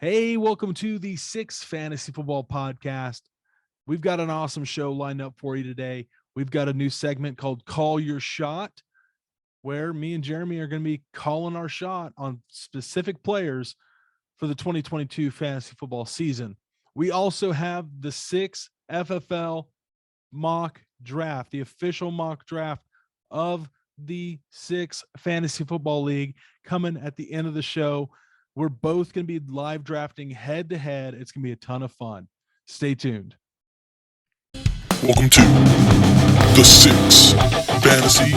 Hey, welcome to the Six Fantasy Football Podcast. We've got an awesome show lined up for you today. We've got a new segment called Call Your Shot, where me and Jeremy are going to be calling our shot on specific players for the 2022 fantasy football season. We also have the six FFL mock draft, the official mock draft of the six fantasy football league coming at the end of the show. We're both going to be live drafting head to head. It's going to be a ton of fun. Stay tuned. Welcome to the Six Fantasy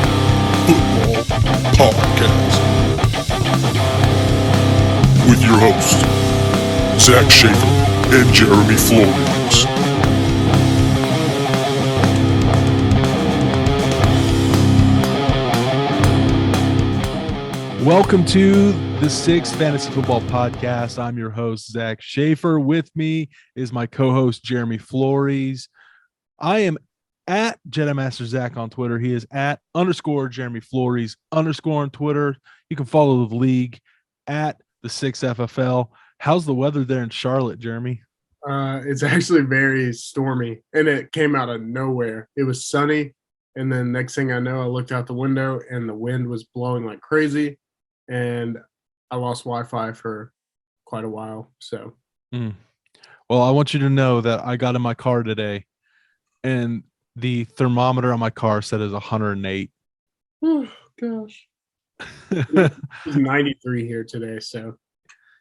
Football Podcast with your hosts, Zach Schaefer and Jeremy Flores. Welcome to the Six Fantasy Football Podcast. I'm your host, Zach Schaefer. With me is my co-host, Jeremy Flores. I am at Jedi Master Zach on Twitter. He is at _ Jeremy Flores _ on Twitter. You can follow the league at the 6FFL. How's the weather there in Charlotte, Jeremy? It's actually very stormy, and it came out of nowhere. It was sunny, and then next thing I know, I looked out the window, and the wind was blowing like crazy, and I lost Wi-Fi for quite a while. So, Well, I want you to know that I got in my car today, and the thermometer on my car said it's 108. Oh, gosh. It was 93 here today, so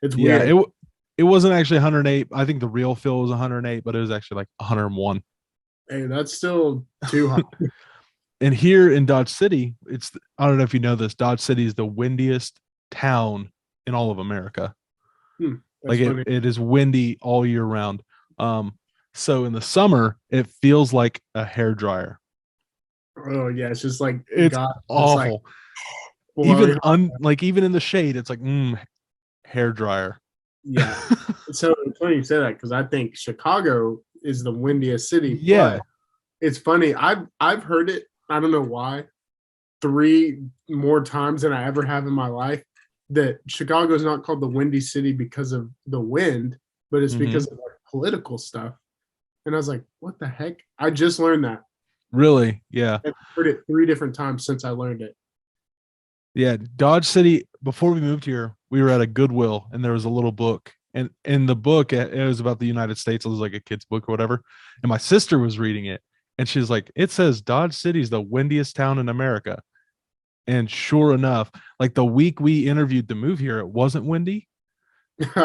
it's weird. Yeah, it wasn't actually 108. I think the real feel was 108, but it was actually like 101. Hey, that's still too hot. And here in Dodge City, I don't know if you know this, Dodge City is the windiest town in all of America. Like it is windy all year round. So in the summer, it feels like a hairdryer. Oh yeah, it's just like it's awful. Even in the shade, it's like hair dryer. Yeah. So it's funny you say that because I think Chicago is the windiest city. Yeah. It's funny. I've heard it. I don't know why. 3 more times than I ever have in my life that Chicago is not called the windy city because of the wind, but it's because of like political stuff. And I was like, what the heck? I just learned that. Really? Yeah. I've heard it 3 different times since I learned it. Yeah. Dodge City, before we moved here, we were at a Goodwill and there was a little book. And in the book, it was about the United States. It was like a kid's book or whatever. And my sister was reading it. And she's like, it says Dodge City is the windiest town in America. And sure enough, like the week we interviewed to move here, it wasn't windy.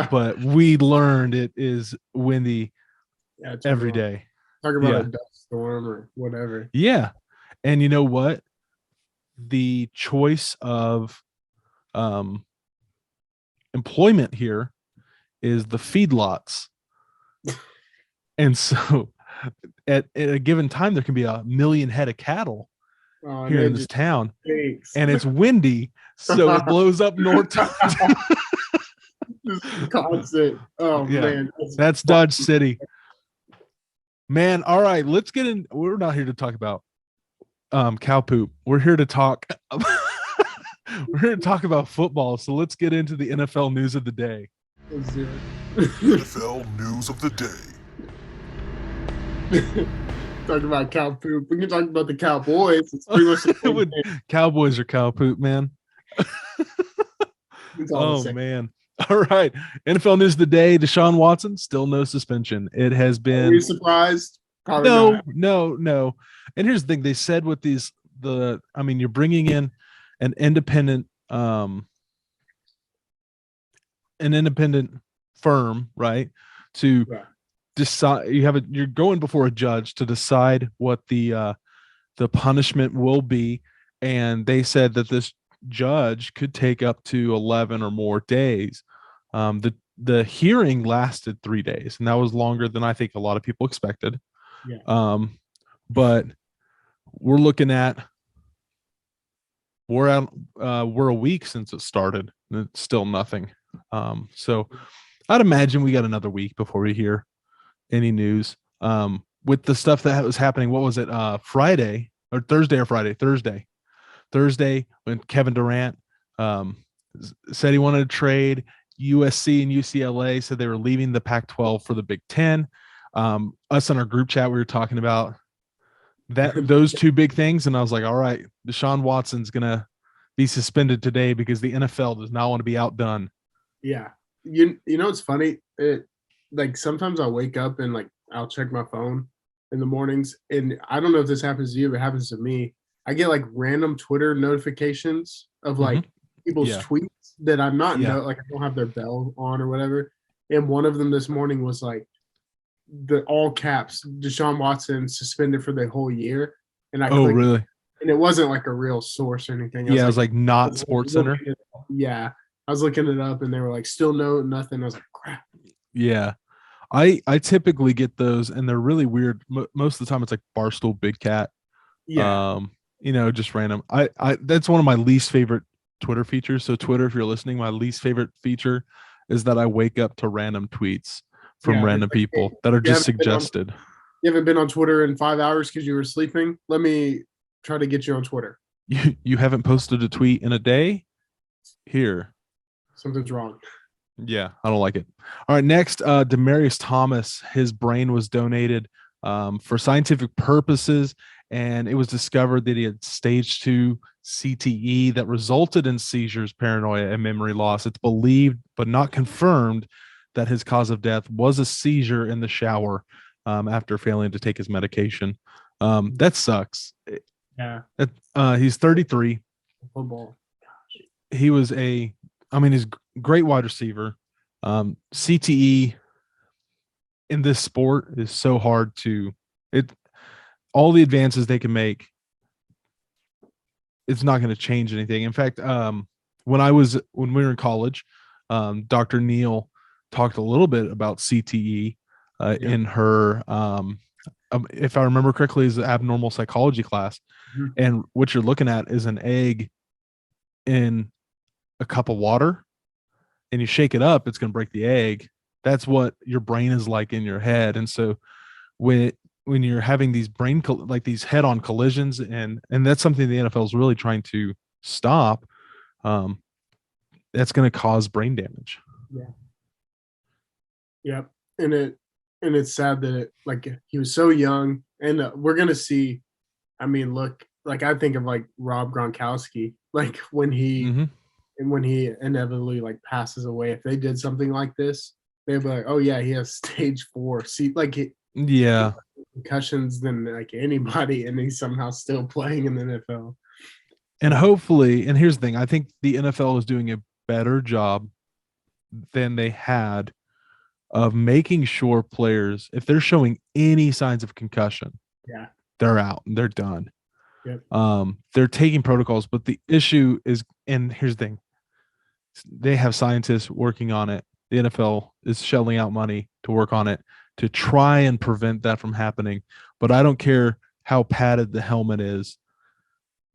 But we learned it is windy every day. Talk about a dust storm or whatever. Yeah. And you know what? The choice of employment here is the feedlots. And so at a given time, there can be 1 million head of cattle here in this town. And it's windy, so it blows up north. Constant. Oh, yeah. Man. That's Dodge City. Man, all right, let's get in. We're not here to talk about cow poop. We're here to talk about football. So let's get into the NFL news of the day. NFL news of the day. Talk about cow poop. We can talk about the Cowboys. It's pretty much the Cowboys are cow poop, man. Oh, man. All right. NFL news of the day. Deshaun Watson, still no suspension. It has been. Are you surprised? Probably No. And here's the thing. They said with you're bringing in an independent firm, right? To decide, you're going before a judge to decide what the punishment will be. And they said that this judge could take up to 11 or more days. The hearing lasted 3 days, and that was longer than I think a lot of people expected. Yeah. But we're looking at we're a week since it started, and it's still nothing. So I'd imagine we got another week before we hear any news. With the stuff that was happening, what was it? Friday or Thursday or Friday? Thursday when Kevin Durant said he wanted to trade. USC and UCLA said they were leaving the Pac-12 for the Big Ten. Us in our group chat, we were talking about those two big things, and I was like, all right, Deshaun Watson's gonna be suspended today because the NFL does not want to be outdone. Yeah. You know what's funny? Like sometimes I'll wake up and like I'll check my phone in the mornings, and I don't know if this happens to you, but it happens to me. I get like random Twitter notifications of like people's Yeah. tweets that I'm not Yeah. I don't have their bell on or whatever. And one of them this morning was like the all caps Deshaun Watson suspended for the whole year. And I Oh, clicked, really? and it wasn't like a real source or anything. Yeah, I was like, not Sports Center. Yeah. I was looking it up and they were like, still no, nothing. I was like, crap. Yeah. I typically get those, and they're really weird. Most of the time it's like Barstool Big Cat. Yeah. Just random. I that's one of my least favorite Twitter features. So Twitter, if you're listening, my least favorite feature is that I wake up to random tweets from Yeah. random It's like, hey, people that are you just haven't been on- suggested. you haven't been on Twitter in 5 hours because you were sleeping. Let me try to get you on Twitter. You haven't posted a tweet in a day? Here. Something's wrong. Yeah, I don't like it. All right, next, Demarius Thomas. His brain was donated for scientific purposes, and it was discovered that he had stage 2 CTE that resulted in seizures, paranoia, and memory loss. It's believed, but not confirmed, that his cause of death was a seizure in the shower after failing to take his medication. That sucks. Yeah. He's 33. Football. He was he's a great wide receiver. CTE in this sport is so hard to all the advances they can make, it's not going to change anything. In fact, when we were in college, Dr. Neal talked a little bit about CTE in her if I remember correctly, is the abnormal psychology class. Mm-hmm. And what you're looking at is an egg in a cup of water, and you shake it up, it's going to break the egg. That's what your brain is like in your head. And so when you're having these these head-on collisions, and that's something the NFL is really trying to stop, that's going to cause brain damage. Yeah. Yep. And it's sad that he was so young, and we're going to see, look, like I think of like Rob Gronkowski, like when he and when he inevitably like passes away, if they did something like this, they'd be like, oh yeah, he has stage 4. See, concussions than like anybody, and he's somehow still playing in the NFL. And hopefully, and here's the thing, I think the NFL is doing a better job than they had of making sure players, if they're showing any signs of concussion, they're out and they're done. Yep. They're taking protocols, but the issue is, and here's the thing, they have scientists working on it. The NFL is shelling out money to work on it to try and prevent that from happening. But I don't care how padded the helmet is.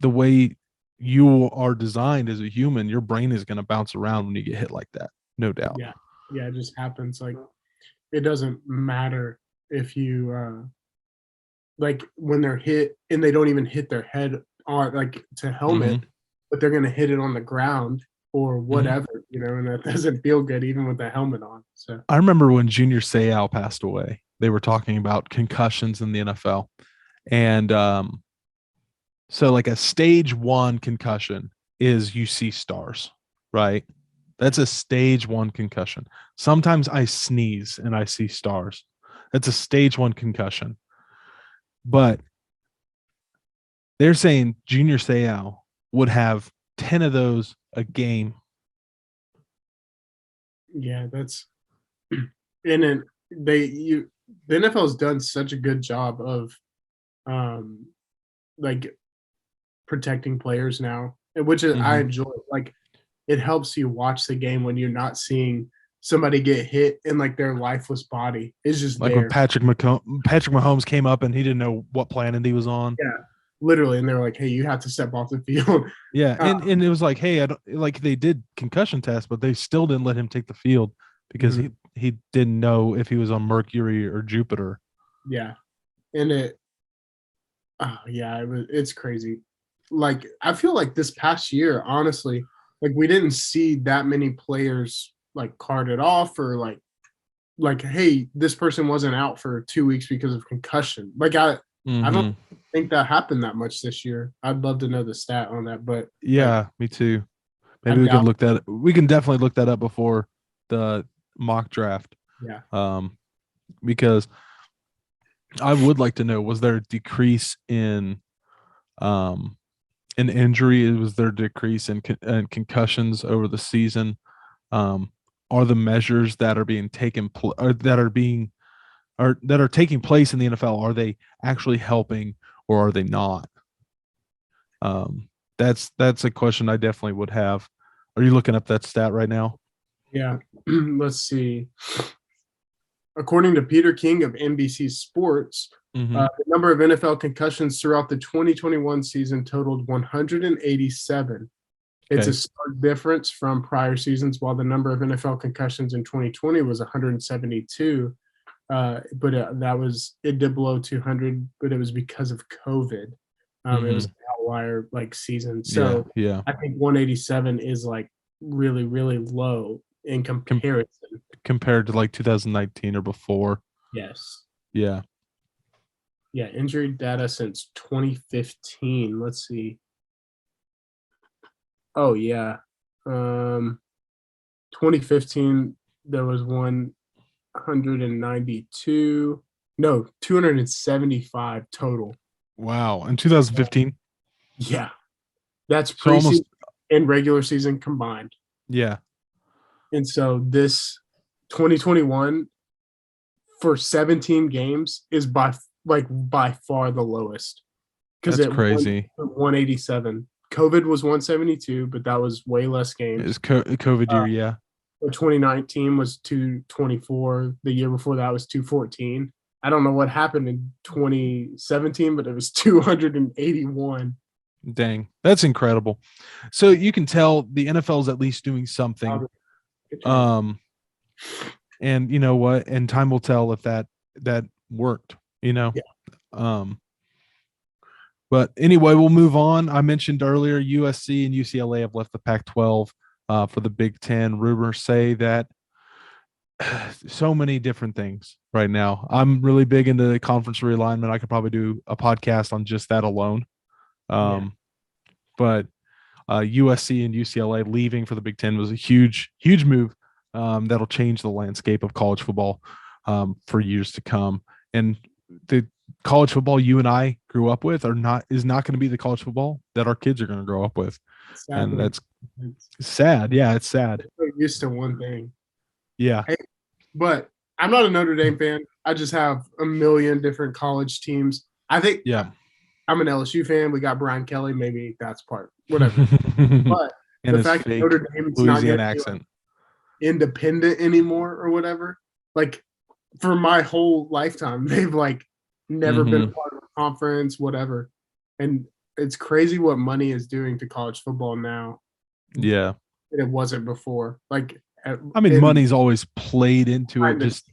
The way you are designed as a human, your brain is going to bounce around when you get hit like that. No doubt. Yeah. Yeah. It just happens. Like, it doesn't matter if you, like when they're hit and they don't even hit their head on like to helmet, but they're going to hit it on the ground or whatever, and that doesn't feel good even with the helmet on. So I remember when Junior Seau passed away, they were talking about concussions in the NFL. And so like a stage 1 concussion is you see stars, right? That's a stage 1 concussion. Sometimes I sneeze and I see stars. That's a stage 1 concussion. But they're saying Junior Seau would have 10 of those a game. Yeah, that's and then the NFL has done such a good job of like protecting players now, which is I enjoy. Like it helps you watch the game when you're not seeing somebody get hit in like their lifeless body. It's just like there. when Patrick Mahomes came up and he didn't know what planet he was on. Yeah. Literally, and they were like, "Hey, you have to step off the field." Yeah, and it was like, "Hey, I don't, like they did concussion tests, but they still didn't let him take the field because he didn't know if he was on Mercury or Jupiter." Yeah, and it's crazy. Like I feel like this past year, honestly, like we didn't see that many players like carded off or like hey, this person wasn't out for 2 weeks because of concussion. Like I don't think that happened that much this year. I'd love to know the stat on that, but Yeah, me too. I Maybe we can doubt. look that. We can definitely look that up before the mock draft. Yeah. Because I would like to know, was there a decrease in injury? Was there a decrease in concussions over the season? Are the measures that are being taken that are taking place in the NFL, are they actually helping or are they not? That's a question I definitely would have. Are you looking up that stat right now? Yeah. Let's see. According to Peter King of NBC Sports, the number of NFL concussions throughout the 2021 season totaled 187. It's a Okay. stark difference from prior seasons, while the number of NFL concussions in 2020 was 172. But it did below 200, but it was because of COVID. It was an outlier like season. Yeah, So yeah. I think 187 is like really, really low in comparison. Compared to like 2019 or before. Yes. Yeah. Yeah. Injury data since 2015. Let's see. Oh, yeah. 2015, there was 192. No, 275 total. Wow. In 2015. Yeah. That's So almost, preseason and regular season combined. yeah. And so this 2021 for 17 games is by far the lowest because That's crazy. 187. COVID was 172, but that was way less games. It's COVID year, yeah. 2019 was 224. The year before that was 214. I don't know what happened in 2017, but it was 281. Dang, that's incredible. So you can tell the NFL is at least doing something. And you know what? And time will tell if that worked. Yeah. But anyway, we'll move on. I mentioned earlier USC and UCLA have left the Pac-12 for the Big Ten. Rumors say that so many different things right now. I'm really big into the conference realignment. I could probably do a podcast on just that alone. But USC and UCLA leaving for the Big Ten was a huge move that'll change the landscape of college football for years to come. And the college football you and I grew up with is not going to be the college football that our kids are going to grow up with. Sadly, and that's sad. Yeah, it's sad. We're used to one thing. Yeah. Hey, but I'm not a Notre Dame fan. I just have a million different college teams. I think I'm an LSU fan. We got Brian Kelly. Maybe that's part. Whatever. But and the fact that Notre Dame's Louisiana not accent. Independent anymore or whatever. Like for my whole lifetime, they've like never been a part of a conference, whatever. And it's crazy what money is doing to college football now. Yeah. And it wasn't before. Like I mean, money's always played into it. Just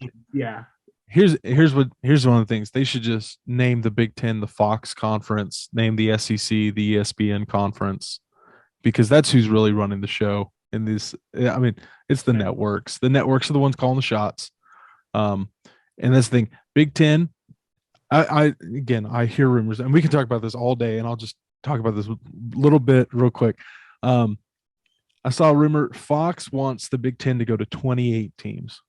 Here's one of the things. They should just name the Big Ten the Fox Conference, name the SEC the ESPN Conference, because that's who's really running the show in this. I mean, it's the networks. The networks are the ones calling the shots. And that's the thing. Big Ten. I hear rumors, and we can talk about this all day, and I'll just talk about this a little bit real quick. I saw a rumor Fox wants the Big Ten to go to 28 teams.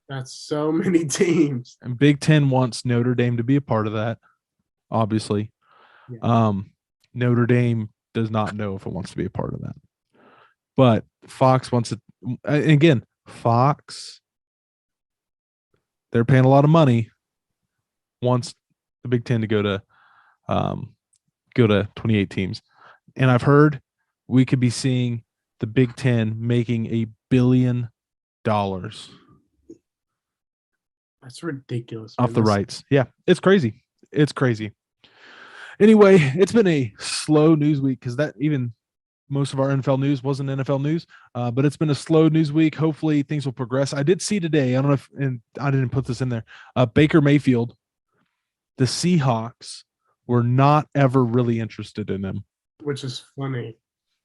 That's so many teams. And Big Ten wants Notre Dame to be a part of that, obviously. Yeah. Notre Dame does not know if it wants to be a part of that. But Fox wants it. Again, Fox, they're paying a lot of money, wants the Big Ten to go to 28 teams. And I've heard we could be seeing the Big Ten making $1 billion. That's ridiculous. Off the rights. Yeah, it's crazy. It's crazy. Anyway, it's been a slow news week because that even most of our NFL news wasn't NFL news, but it's been a slow news week. Hopefully things will progress. I did see today, I don't know if, and I didn't put this in there, Baker Mayfield, the Seahawks were not ever really interested in him. Which is funny.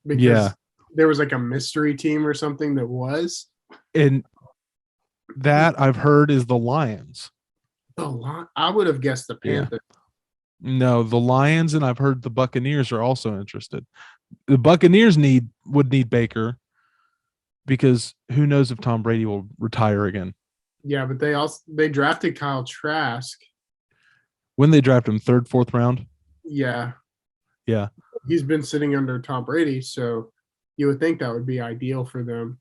Because there was like a mystery team or something that was. And that I've heard is the Lions. I would have guessed the Yeah. Panthers. No, the Lions, and I've heard the Buccaneers are also interested. The Buccaneers would need Baker because who knows if Tom Brady will retire again. Yeah, but they drafted Kyle Trask. When they draft him, third, fourth round. Yeah. Yeah. He's been sitting under Tom Brady, so you would think that would be ideal for them.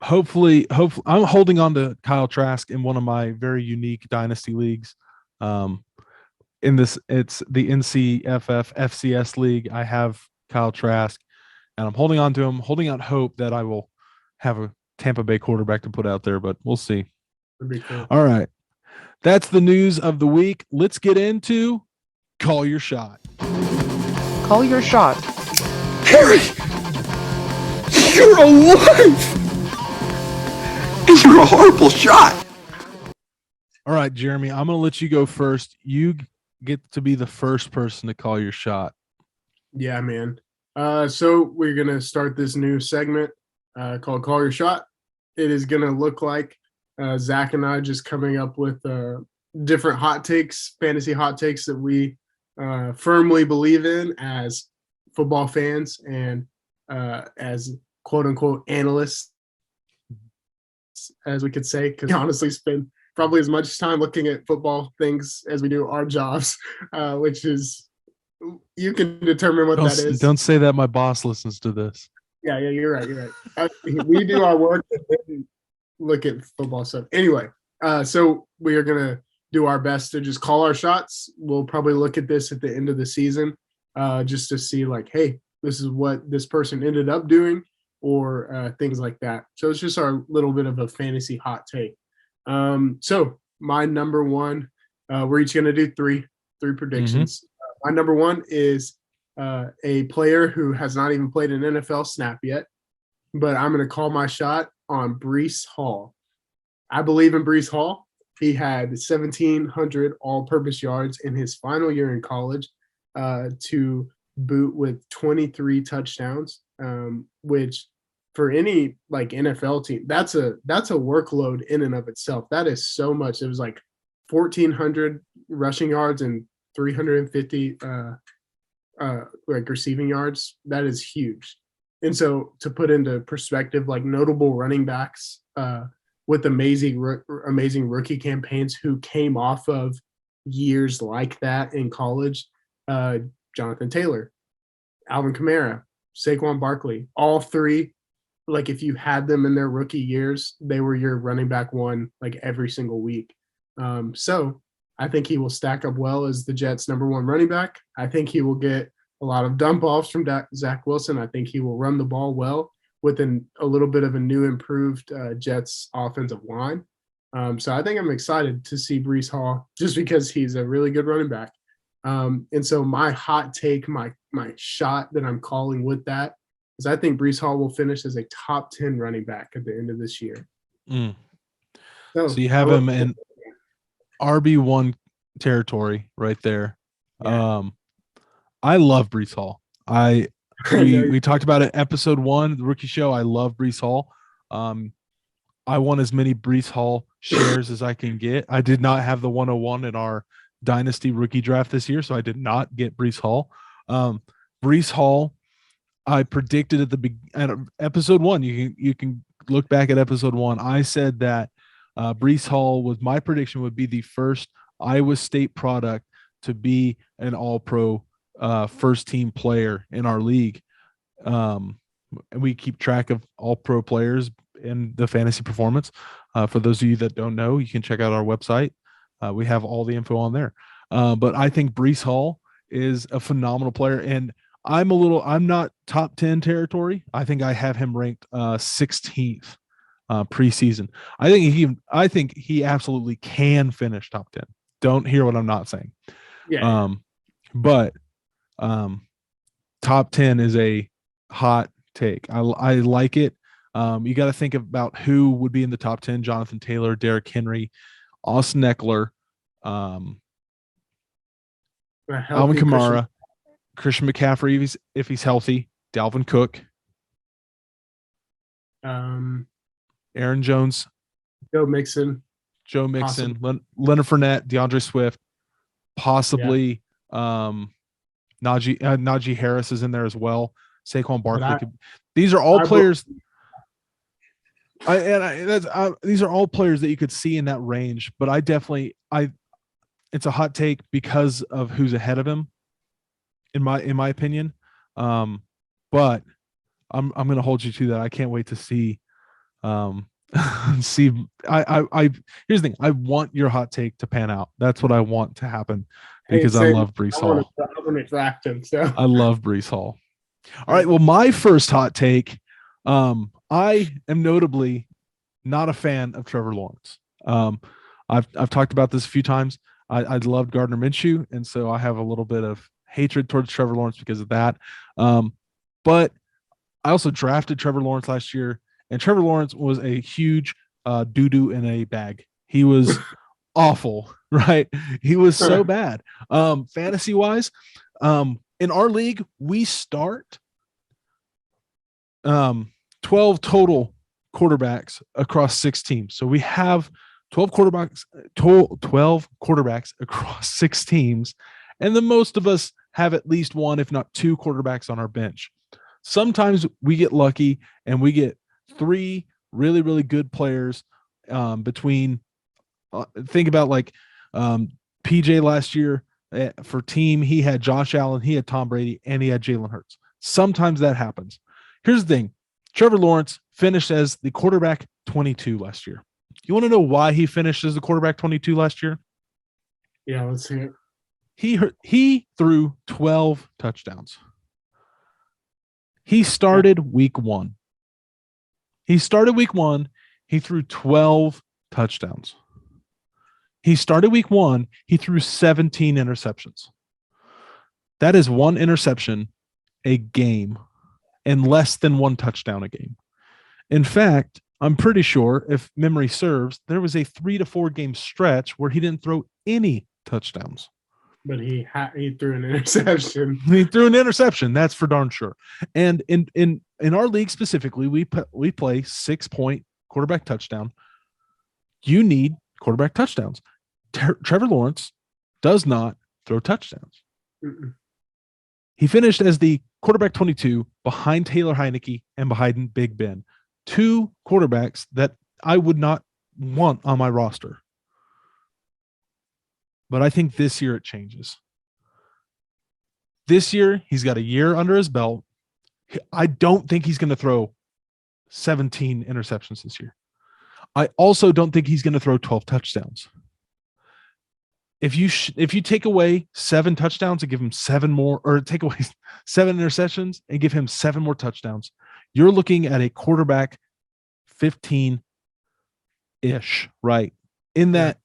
Hopefully, I'm holding on to Kyle Trask in one of my very unique dynasty leagues. In this, it's the NCFF FCS league. I have Kyle Trask, and I'm holding on to him, holding out hope that I will have a Tampa Bay quarterback to put out there, but we'll see. That'd be cool. All right. That's the news of the week. Let's get into Call Your Shot. Call your shot. Harry! You're alive! You're a horrible shot! All right, Jeremy, I'm going to let you go first. You get to be the first person to call your shot. Yeah, man. So we're going to start this new segment called Call Your Shot. It is going to look like Zach and I just coming up with different hot takes, fantasy hot takes that we firmly believe in as football fans and as quote unquote analysts, as we could say, because we honestly spend probably as much time looking at football things as we do our jobs, which is, you can determine what that is. Don't say that my boss listens to this. Yeah, you're right. We do our work and then look at football stuff. Anyway, so we are going to do our best to just call our shots. We'll probably look at this at the end of the season just to see like, hey, this is what this person ended up doing or things like that. So it's just our little bit of a fantasy hot take. So my number one, we're each going to do three predictions. My number one is a player who has not even played an NFL snap yet, but I'm going to call my shot on Breece Hall. I believe in Breece Hall. He had 1,700 all-purpose yards in his final year in college to boot with 23 touchdowns, which for any like NFL team, that's a workload in and of itself. That is so much. It was like 1,400 rushing yards and 350 like receiving yards. That is huge. And so to put into perspective, like notable running backs with amazing rookie campaigns who came off of years like that in college, Jonathan Taylor, Alvin Kamara, Saquon Barkley, all three, like if you had them in their rookie years, they were your running back one like every single week. So I think he will stack up well as the Jets' number one running back. I think he will get a lot of dump offs from Zach Wilson. I think he will run the ball well with a little bit of a new improved Jets offensive line. So I think I'm excited to see Breece Hall just because he's a really good running back. And so my hot take, my shot that I'm calling with that is I think Breece Hall will finish as a top 10 running back at the end of this year. So you have him in RB1 territory right there. Yeah. I love Breece Hall. We talked about it episode 1, the rookie show. I love Breece Hall. I want as many Breece Hall shares as I can get. I did not have the 101 in our dynasty rookie draft this year, so I did not get Breece Hall. Breece Hall, I predicted at episode 1. You can look back at episode 1. I said that Breece Hall my prediction would be the first Iowa State product to be an all-pro first team player in our league. And we keep track of all pro players in the fantasy performance. For those of you that don't know, you can check out our website. We have all the info on there. But I think Breece Hall is a phenomenal player, and I'm not top 10 territory. I think I have him ranked 16th preseason. I think he absolutely can finish top 10. Don't hear what I'm not saying. Yeah. But top 10 is a hot take. I like it. You got to think about who would be in the top 10: Jonathan Taylor, Derrick Henry, Austin Eckler, Alvin Kamara, Christian McCaffrey if he's healthy, Dalvin Cook. Aaron Jones, Joe Mixon. Joe Mixon, Leonard Fournette, DeAndre Swift, possibly Najee Harris is in there as well. Saquon Barkley. These are all players. These are all players that you could see in that range, but it's a hot take because of who's ahead of him, in my opinion. But I'm going to hold you to that. I can't wait to see. Here's the thing. I want your hot take to pan out. That's what I want to happen because I love Breece Hall. I want to draft him. So I love Breece Hall. All right. Well, my first hot take. I am notably not a fan of Trevor Lawrence. I've talked about this a few times. I loved Gardner Minshew, and so I have a little bit of hatred towards Trevor Lawrence because of that. But I also drafted Trevor Lawrence last year, and Trevor Lawrence was a huge doo-doo in a bag. He was awful, right? He was so bad. Fantasy-wise, in our league, we start 12 total quarterbacks across 6 teams. So we have 12 quarterbacks across 6 teams, and the most of us have at least one, if not 2 quarterbacks on our bench. Sometimes we get lucky and we get 3 really, really good players between think about like PJ last year for team. He had Josh Allen, he had Tom Brady, and he had Jalen Hurts. Sometimes that happens. Here's the thing. Trevor Lawrence finished as the quarterback 22 last year. You want to know why he finished as the quarterback 22 last year? Yeah, let's see it. He threw 12 touchdowns. He started week 1. He threw 12 touchdowns. He started week 1. He threw 17 interceptions. That is 1 interception a game and less than 1 touchdown a game. In fact, I'm pretty sure, if memory serves, there was a 3 to 4 game stretch where he didn't throw any touchdowns. But he threw an interception. He threw an interception. That's for darn sure. And in our league specifically, we play 6-point quarterback touchdown. You need quarterback touchdowns. Trevor Lawrence does not throw touchdowns. Mm-mm. He finished as the quarterback 22 behind Taylor Heineke and behind Big Ben. 2 quarterbacks that I would not want on my roster. But I think this year it changes. This year, he's got a year under his belt. I don't think he's going to throw 17 interceptions this year. I also don't think he's going to throw 12 touchdowns. If you take away 7 touchdowns and give him 7 more, or take away 7 interceptions and give him 7 more touchdowns, you're looking at a quarterback 15-ish, right? In that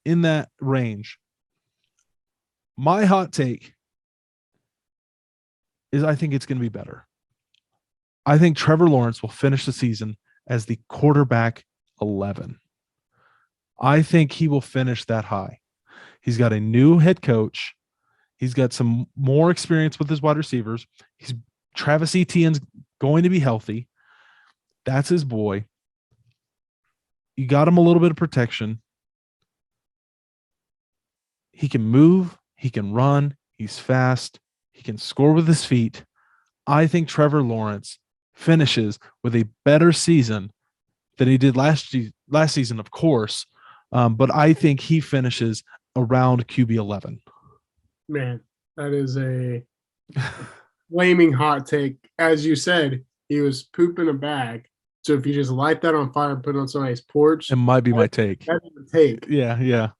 range. My hot take is I think it's going to be better. I think Trevor Lawrence will finish the season as the quarterback 11. I think he will finish that high. He's got a new head coach. He's got some more experience with his wide receivers. Travis Etienne's going to be healthy. That's his boy. You got him a little bit of protection. He can move. He can run. He's fast. He can score with his feet. I think Trevor Lawrence finishes with a better season than he did last season, of course. But I think he finishes around QB 11. Man, that is a flaming hot take. As you said, he was pooping a bag. So if you just light that on fire and put it on somebody's porch, it might be my take. That's the take. Yeah.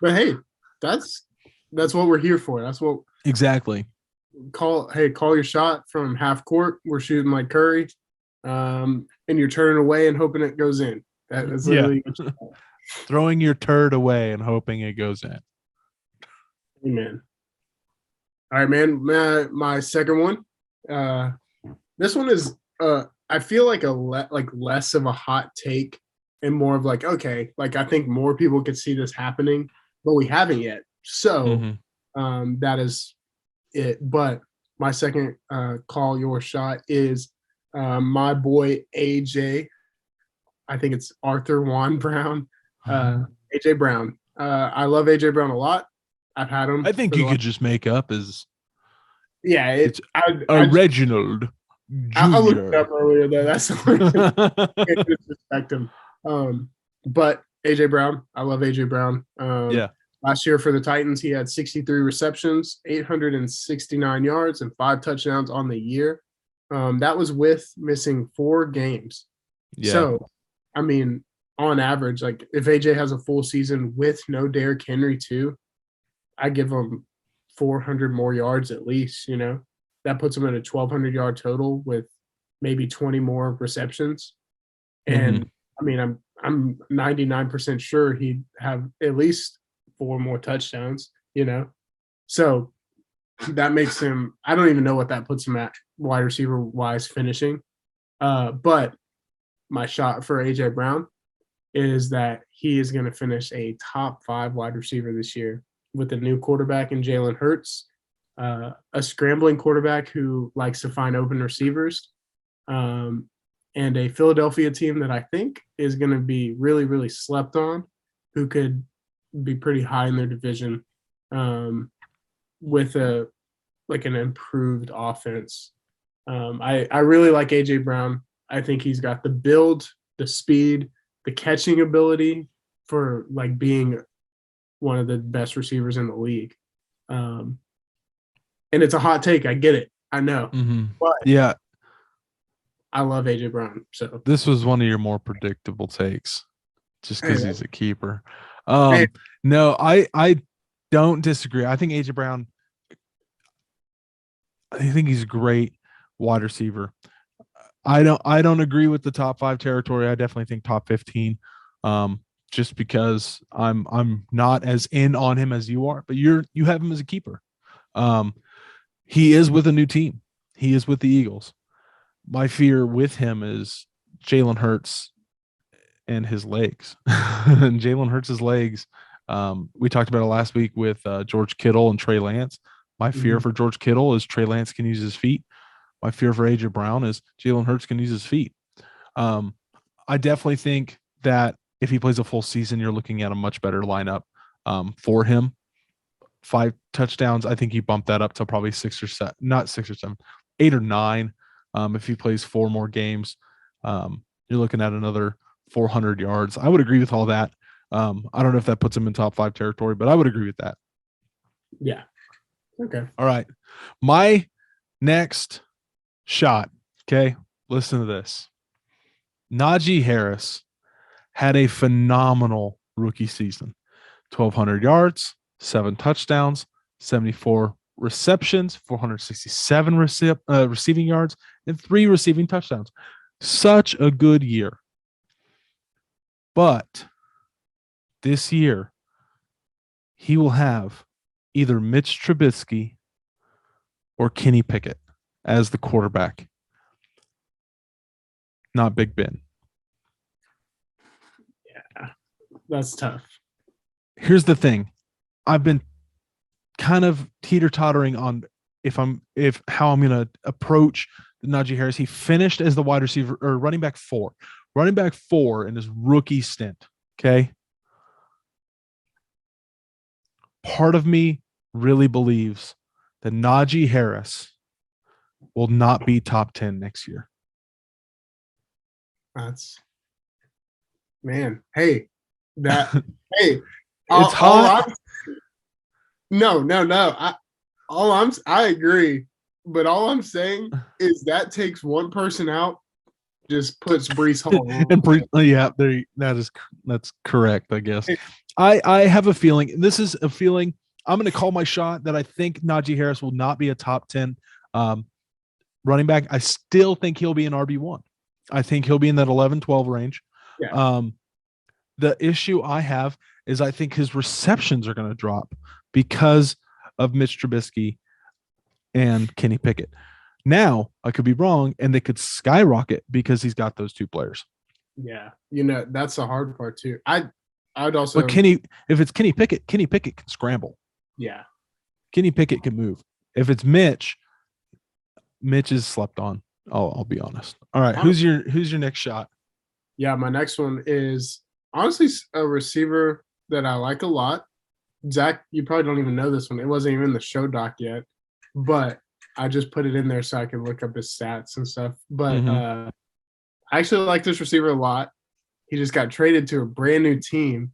But hey, that's what we're here for. That's what exactly. Call your shot from half court. We're shooting like Curry, and you're turning away and hoping it goes in. That's literally throwing your turd away and hoping it goes in. Amen. All right, man. My second one. This one is I feel like less of a hot take and more of like, okay, like I think more people could see this happening, but we haven't yet. So that is it. But my second call your shot is my boy AJ I think it's Arthur Juan Brown, AJ Brown. I love AJ Brown a lot. I've had him. I think you could just make up as Yeah, it's Reginald I looked it Jr. up earlier though. That's the only thing. I can't disrespect him. But AJ Brown, I love AJ Brown. Yeah. Last year for the Titans, he had 63 receptions, 869 yards, and 5 touchdowns on the year. That was with missing 4 games. Yeah. So, I mean, on average, like if AJ has a full season with no Derrick Henry too, I give him 400 more yards at least. You know, that puts him at a 1,200-yard total with maybe 20 more receptions. And I mean, I'm 99% sure he'd have at least 4 more touchdowns. You know, so that makes him. I don't even know what that puts him at wide receiver wise finishing. But my shot for AJ Brown is that he is going to finish a top 5 wide receiver this year with a new quarterback in Jalen Hurts, a scrambling quarterback who likes to find open receivers, and a Philadelphia team that I think is going to be really, really slept on, who could be pretty high in their division with an improved offense. I really like AJ Brown. I think he's got the build, the speed, the catching ability for like being one of the best receivers in the league. And it's a hot take. I get it. I know. But yeah, I love AJ Brown. So this was one of your more predictable takes just because he's a keeper. No, I don't disagree. I think AJ Brown, I think he's a great wide receiver. I don't agree with the top 5 territory. I definitely think top 15. Just because I'm not as in on him as you are, but you have him as a keeper. He is with a new team. He is with the Eagles. My fear with him is Jalen Hurts and his legs. And Jalen Hurts' legs. We talked about it last week with George Kittle and Trey Lance. My fear for George Kittle is Trey Lance can use his feet. My fear for AJ Brown is Jalen Hurts can use his feet. I definitely think that if he plays a full season, you're looking at a much better lineup for him. 5 touchdowns. I think you bump that up to probably 6 or 7, not 6 or 7, 8 or 9. If he plays 4 more games, you're looking at another 400 yards. I would agree with all that. I don't know if that puts him in top 5 territory, but I would agree with that. Yeah. Okay. All right. My next shot. Okay. Listen to this. Najee Harris had a phenomenal rookie season. 1,200 yards, 7 touchdowns, 74 receptions, 467 receiving yards, and 3 receiving touchdowns. Such a good year. But this year, he will have either Mitch Trubisky or Kenny Pickett as the quarterback, not Big Ben. Yeah, that's tough. Here's the thing. I've been kind of teeter-tottering on how I'm going to approach Najee Harris. He finished as the wide receiver or running back 4. Running back 4 in his rookie stint. Okay. Part of me really believes that Najee Harris will not be top 10 next year. That's man. Hey, that hey, it's hot. No. I agree, but all I'm saying is that takes one person out, just puts Breece Hall on. And that's correct, I guess. I have a feeling. This is a feeling. I'm going to call my shot that I think Najee Harris will not be a top 10 running back. I still think he'll be an RB1. I think he'll be in that 11-12 range. Yeah. The issue I have is I think his receptions are going to drop because of Mitch Trubisky and Kenny Pickett. Now, I could be wrong, and they could skyrocket because he's got those 2 players. Yeah. That's the hard part too. I'd also But if it's Kenny Pickett can scramble. Yeah. Kenny Pickett can move. If it's Mitch is slept on. I'll be honest. All right, who's your next shot? Yeah, my next one is honestly a receiver that I like a lot. Zach, you probably don't even know this one. It wasn't even in the show doc yet, but I just put it in there so I can look up his stats and stuff. But I actually like this receiver a lot. He just got traded to a brand new team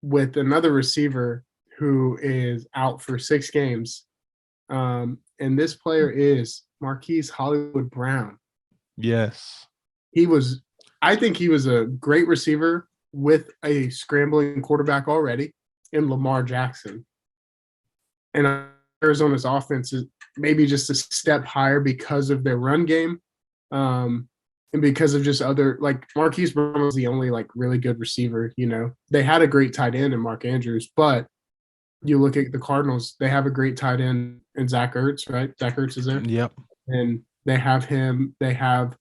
with another receiver who is out for 6 games. And this player is Marquise Hollywood Brown. Yes. I think he was a great receiver with a scrambling quarterback already in Lamar Jackson. And Arizona's offense is maybe just a step higher because of their run game. And because of just other, like Marquise Brown was the only like really good receiver, you know. They had a great tight end in Mark Andrews, but you look at the Cardinals, they have a great tight end in Zach Ertz, right? Zach Ertz is there. Yep. And they have him, they have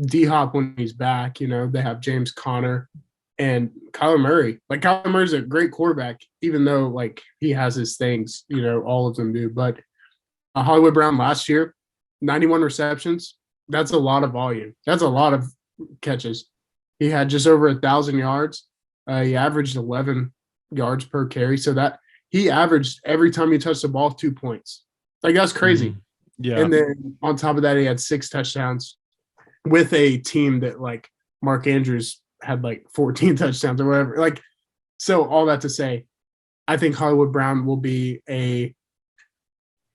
D-Hop when he's back, you know, they have James Conner and Kyler Murray. Like Kyler Murray's a great quarterback, even though like he has his things, you know, all of them do. But Hollywood Brown last year, 91 receptions. That's a lot of volume. That's a lot of catches. He had just over 1,000 yards. He averaged 11 yards per carry. So that he averaged every time he touched the ball 2 points. Like that's crazy. Yeah. And then on top of that, he had 6 touchdowns with a team that like Mark Andrews had like 14 touchdowns or whatever. Like, so all that to say, I think Hollywood Brown will be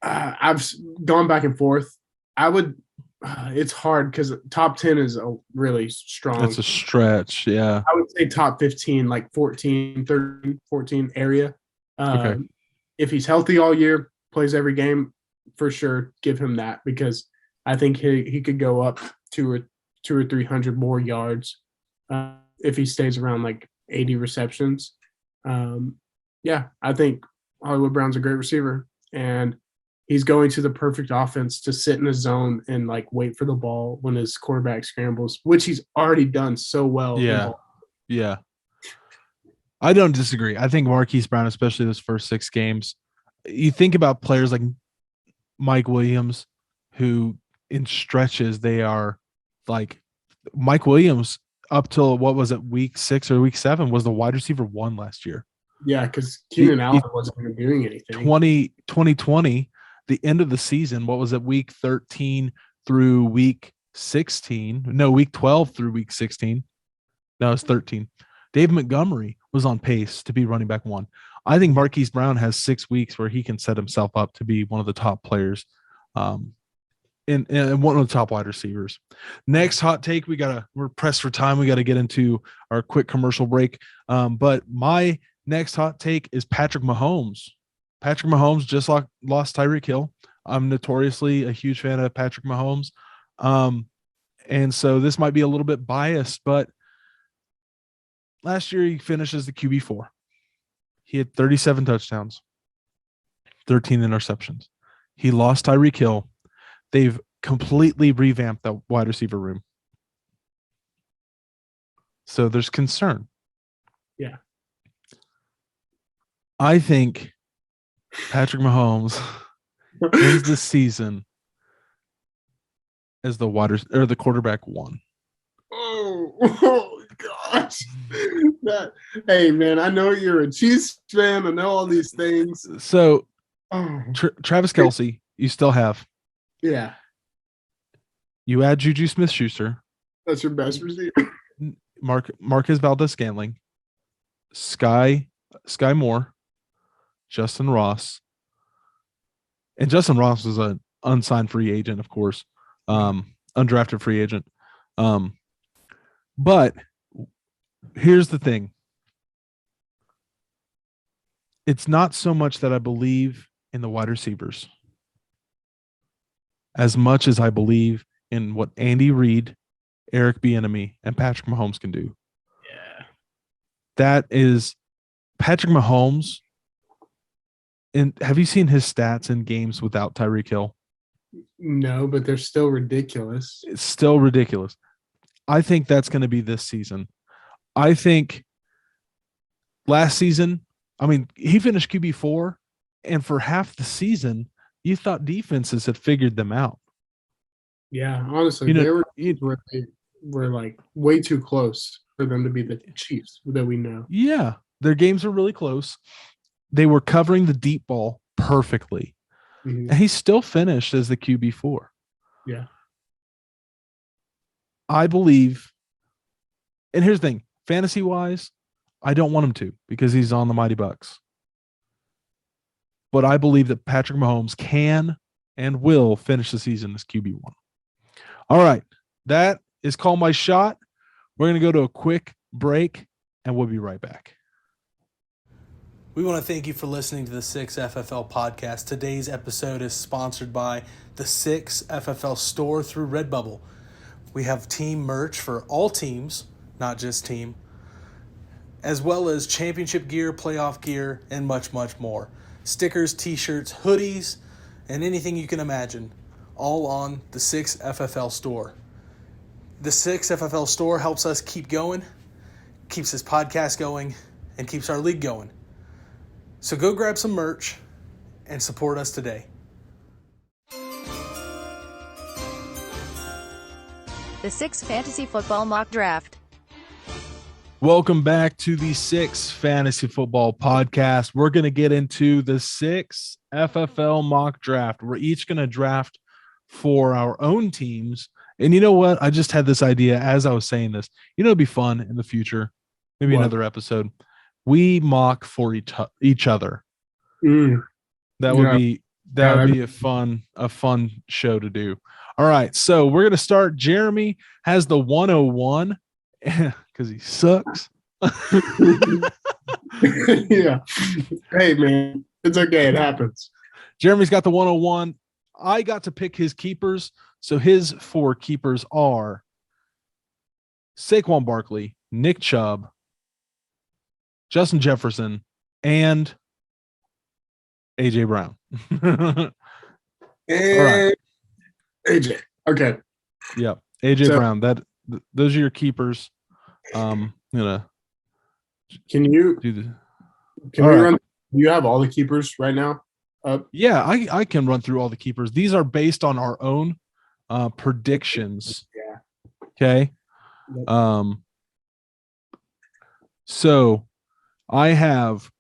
I've gone back and forth. I would. It's hard because top 10 is a really strong. It's a stretch, yeah. I would say top 15, like 14, 13, 14 area. Okay. If he's healthy all year, plays every game, for sure, give him that because I think he could go up 200 or 300 more yards if he stays around like 80 receptions. Yeah, I think Hollywood Brown's a great receiver, and he's going to the perfect offense to sit in a zone and like wait for the ball when his quarterback scrambles, which he's already done so well. Yeah. Yeah. I don't disagree. I think Marquise Brown, especially those first 6 games, you think about players like Mike Williams, who in stretches, they are like Mike Williams up till what was it, week 6 or week 7 was the wide receiver 1 last year. Yeah. Cause Keenan Allen wasn't even doing anything. 2020, the end of the season, what was it, week 13 through week 16? No, week 12 through week 16. No, it's 13. Dave Montgomery was on pace to be running back 1. I think Marquise Brown has 6 weeks where he can set himself up to be one of the top players and one of the top wide receivers. Next hot take, we're pressed for time. We got to get into our quick commercial break. But my next hot take is Patrick Mahomes. Patrick Mahomes just lost Tyreek Hill. I'm notoriously a huge fan of Patrick Mahomes. And so this might be a little bit biased, but last year he finished as the QB4. He had 37 touchdowns, 13 interceptions. He lost Tyreek Hill. They've completely revamped the wide receiver room. So there's concern. Yeah. I think Patrick Mahomes ends the season as the quarterback 1. Oh gosh. Hey man, I know you're a Chiefs fan. I know all these things. So Travis Kelce, you still have. Yeah. You add Juju Smith-Schuster. That's your best receiver. Marquez Valdes-Scantling, Sky Moore, Justin Ross. And Justin Ross was an unsigned free agent, of course, undrafted free agent. But here's the thing. It's not so much that I believe in the wide receivers as much as I believe in what Andy Reid, Eric Bieniemy, and Patrick Mahomes can do. Yeah. That is Patrick Mahomes. And have you seen his stats in games without Tyreek Hill? No, but they're still ridiculous. It's still ridiculous. I think that's going to be this season. I think last season, he finished QB4, and for half the season, you thought defenses had figured them out. Yeah, honestly, they were were like way too close for them to be the Chiefs that we know. Yeah, their games are really close. They were covering the deep ball perfectly. Mhm. And he still finished as the QB4. Yeah. I believe, and here's the thing, fantasy-wise, I don't want him to because he's on the Mighty Bucks. But I believe that Patrick Mahomes can and will finish the season as QB1. All right, that is Call My Shot. We're going to go to a quick break, and we'll be right back. We want to thank you for listening to the 6 FFL podcast. Today's episode is sponsored by the 6 FFL store through Redbubble. We have team merch for all teams, not just team, as well as championship gear, playoff gear, and much, much more. Stickers, t-shirts, hoodies, and anything you can imagine, all on the 6 FFL store. The 6 FFL store helps us keep going, keeps this podcast going, and keeps our league going. So go grab some merch and support us today. The 6 Fantasy Football Mock Draft. Welcome back to the 6 Fantasy Football Podcast. We're going to get into the 6 FFL mock draft. We're each going to draft for our own teams. And you know what? I just had this idea as I was saying this. You know, it'd be fun in the future, maybe What? another episode. We mock for each other. Mm. That would Yeah. be that'd be a fun show to do. All right, so we're going to start. Jeremy has the 101 because he sucks. Yeah. Hey, man, it's okay. It happens. Jeremy's got the 101. I got to pick his keepers. So his 4 keepers are Saquon Barkley, Nick Chubb, Justin Jefferson, and AJ Brown. And right. AJ. Okay. Yep. AJ So- Brown. Those are your keepers. I'm gonna Can you do the can All we right. run? Do you have all the keepers right now up? Yeah, I can run through all the keepers. These are based on our own predictions. Yeah. Okay. Yep. So I have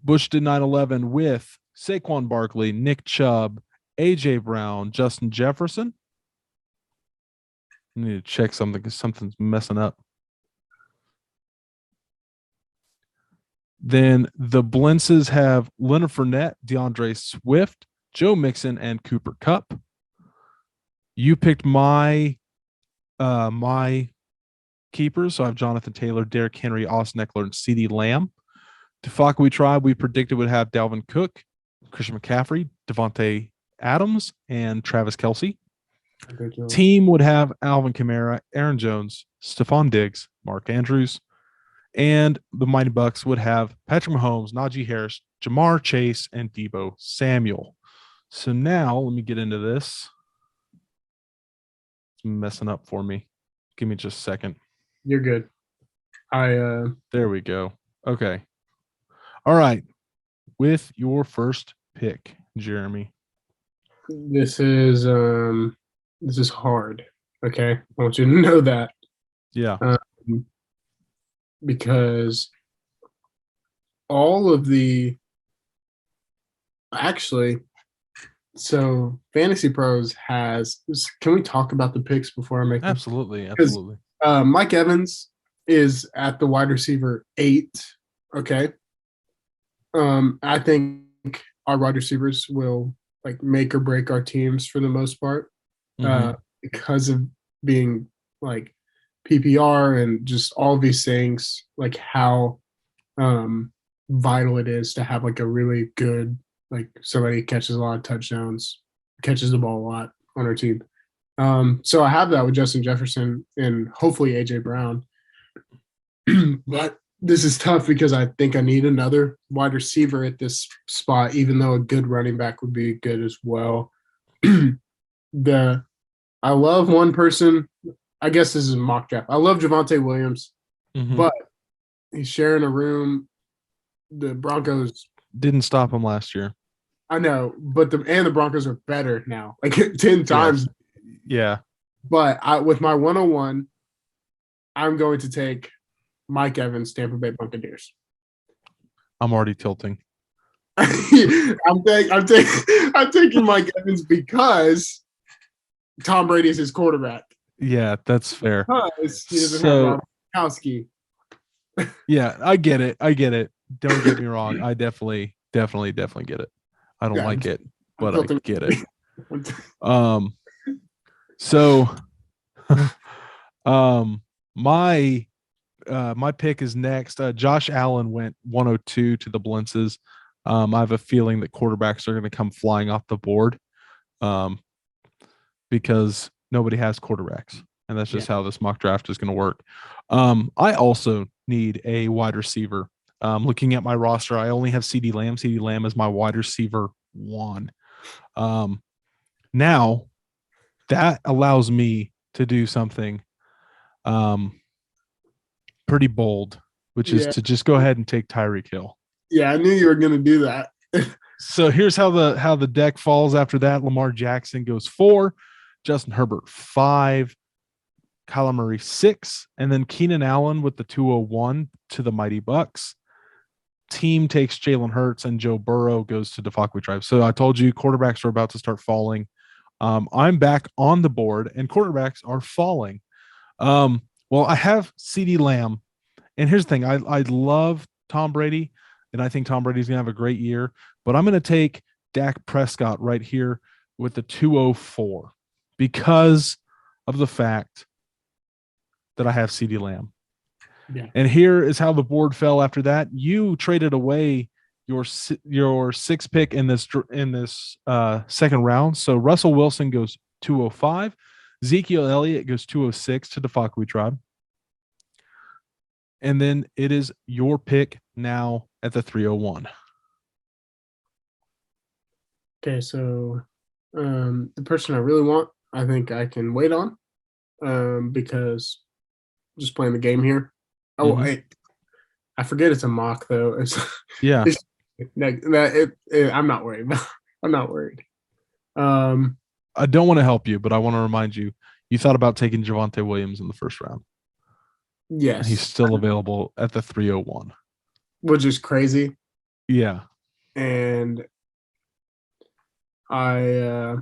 Bush did 9/11 with Saquon Barkley, Nick Chubb, AJ Brown, Justin Jefferson. I need to check something because something's messing up. Then the Blintzes have Leonard Fournette, DeAndre Swift, Joe Mixon, and Cooper Kupp. You picked my keepers. So I have Jonathan Taylor, Derrick Henry, Austin Eckler, and CeeDee Lamb. Tefakui Tribe, we predicted would have Dalvin Cook, Christian McCaffrey, Devontae Adams, and Travis Kelce. Team would have Alvin Kamara, Aaron Jones, Stephon Diggs, Mark Andrews. And the Mighty Bucks would have Patrick Mahomes, Najee Harris, Jamar Chase, and Deebo Samuel. So now let me get into this. It's messing up for me. Give me just a second. You're good. There we go. Okay. All right. With your first pick, Jeremy. This is hard. Okay, I want you to know that Yeah. because all of the so Fantasy Pros has. Can we talk about the picks before I make them? Absolutely. Mike Evans is at the wide receiver 8. Okay. I think our wide receivers will like make or break our teams for the most part, because of being like PPR and just all these things, like how vital it is to have like a really good, like somebody catches a lot of touchdowns, catches the ball a lot on our team. So I have that with Justin Jefferson and hopefully AJ Brown. But this is tough because I think I need another wide receiver at this spot, even though a good running back would be good as well. I love one person. I guess this is a mock draft. I love Javonte Williams, but he's sharing a room. The Broncos didn't stop him last year. I know, but the Broncos are better now, like 10 times. Yeah. But with my 101, I'm going to take Mike Evans, Tampa Bay Buccaneers. I'm already tilting. I'm taking Mike Evans because Tom Brady is his quarterback. Yeah, that's fair. Because he doesn't have So Rob Gronkowski. yeah, I get it. Don't get me wrong. I definitely get it. I don't Yeah, like it, I'm but I tilting. get it. So my my pick is next. Josh Allen went 102 to the Blintzes. I have a feeling that quarterbacks are going to come flying off the board because nobody has quarterbacks. And that's just how this mock draft is going to work. I also need a wide receiver. Looking at my roster, I only have CeeDee Lamb. CeeDee Lamb is my wide receiver 1. Now, that allows me to do something pretty bold, which is to just go ahead and take Tyreek Hill. Yeah, I knew you were going to do that. So here's how the deck falls after that. Lamar Jackson goes 4, Justin Herbert 5, Kyler Murray 6, and then Keenan Allen with the 201 to the Mighty Bucks. Team takes Jalen Hurts and Joe Burrow goes to Defaqui Tribe. So I told you quarterbacks are about to start falling. I'm back on the board and quarterbacks are falling. Well, I have CeeDee Lamb. And here's the thing. I love Tom Brady, and I think Tom Brady's going to have a great year. But I'm going to take Dak Prescott right here with the 204 because of the fact that I have CeeDee Lamb. Yeah. And here is how the board fell after that. You traded away your 6th pick in this second round. So Russell Wilson goes 205. Ezekiel Elliott goes 206 to Defaqui Tribe. And then it is your pick now at the 301. Okay, so the person I really want, I think I can wait on because just playing the game here. Oh, I forget it's a mock though. Yeah. I'm not worried. I'm not worried. I don't want to help you, but I want to remind you, you thought about taking Javonte Williams in the first round. Yes. And he's still available at the 301. Which is crazy. Yeah. And I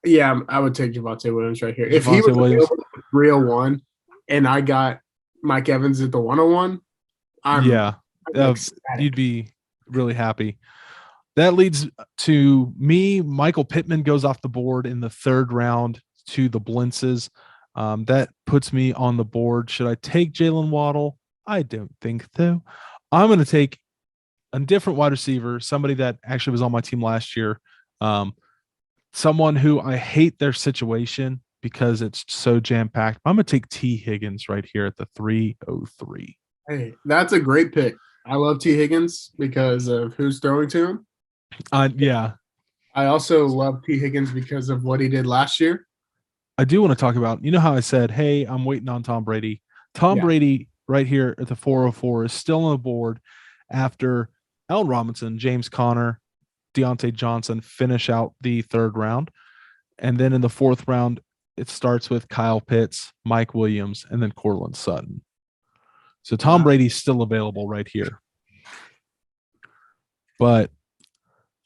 would take Javonte Williams right here. If he was available at the 301 and I got Mike Evans at the 101, you'd be really happy. That leads to me. Michael Pittman goes off the board in the 3rd round to the Blintzes. That puts me on the board. Should I take Jalen Waddle? I don't think so. I'm going to take a different wide receiver, somebody that actually was on my team last year, someone who I hate their situation because it's so jam-packed. I'm going to take T. Higgins right here at the 303. Hey, that's a great pick. I love T. Higgins because of who's throwing to him. Yeah. I also love T. Higgins because of what he did last year. I do want to talk about, you know how I said, hey, I'm waiting on Tom Brady. Tom Brady right here at the 404 is still on the board after Allen Robinson, James Conner, Deontay Johnson finish out the 3rd round. And then in the 4th round, it starts with Kyle Pitts, Mike Williams, and then Cortland Sutton. So Tom Brady's still available right here. But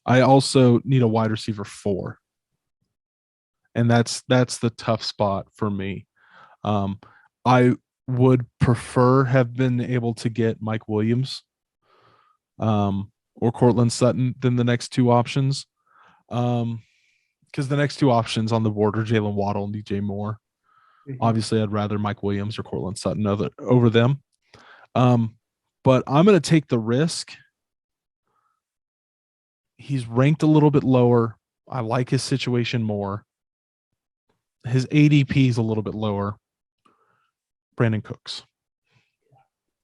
I also need a wide receiver 4. And that's the tough spot for me. I would prefer have been able to get Mike Williams or Cortland Sutton than the next 2 options. Because the next 2 options on the board are Jalen Waddle and DJ Moore. Obviously, I'd rather Mike Williams or Cortland Sutton over them. But I'm going to take the risk. He's ranked a little bit lower. I like his situation more. His ADP is a little bit lower. Brandon Cooks.